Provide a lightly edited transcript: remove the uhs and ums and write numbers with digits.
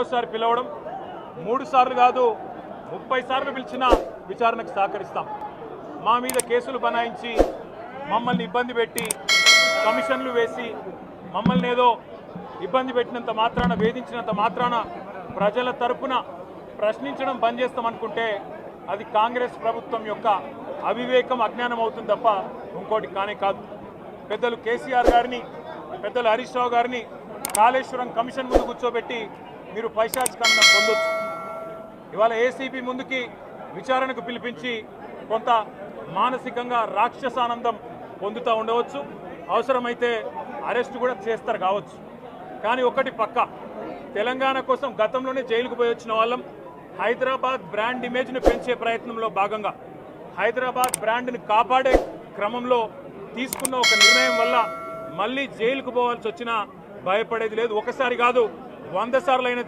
రెండోసారి పిలవడం 3 సార్లు కాదు 30 సార్లు పిలిచినా విచారణకు సహకరిస్తాం. మా మీద కేసులు బనాయించి మమ్మల్ని ఇబ్బంది పెట్టి కమిషన్లు వేసి మమ్మల్ని ఏదో ఇబ్బంది పెట్టినంత మాత్రాన వేధించినంత మాత్రాన ప్రజల తరపున ప్రశ్నించడం బంద్ చేస్తామనుకుంటే అది కాంగ్రెస్ ప్రభుత్వం యొక్క అవివేకం అజ్ఞానం అవుతుంది తప్ప ఇంకోటి కానే కాదు. పెద్దలు కేసీఆర్ గారిని పెద్దలు హరీష్ రావు గారిని కాళేశ్వరం కమిషన్ ముందు కూర్చోబెట్టి మీరు పైశాచికంగా పొందొచ్చు. ఇవాళ ఏసీబీ ముందుకి విచారణకు పిలిపించి కొంత మానసికంగా రాక్షసానందం పొందుతూ ఉండవచ్చు, అవసరమైతే అరెస్ట్ కూడా చేస్తారు కావచ్చు. కానీ ఒకటి పక్క, తెలంగాణ కోసం గతంలోనే జైలుకు పోయి వచ్చిన వాళ్ళం. హైదరాబాద్ బ్రాండ్ ఇమేజ్ను పెంచే ప్రయత్నంలో భాగంగా హైదరాబాద్ బ్రాండ్ని కాపాడే క్రమంలో తీసుకున్న ఒక నిర్ణయం వల్ల మళ్ళీ జైలుకు పోవాల్సి వచ్చినా భయపడేది లేదు. ఒకసారి కాదు 100 సార్లు అయినా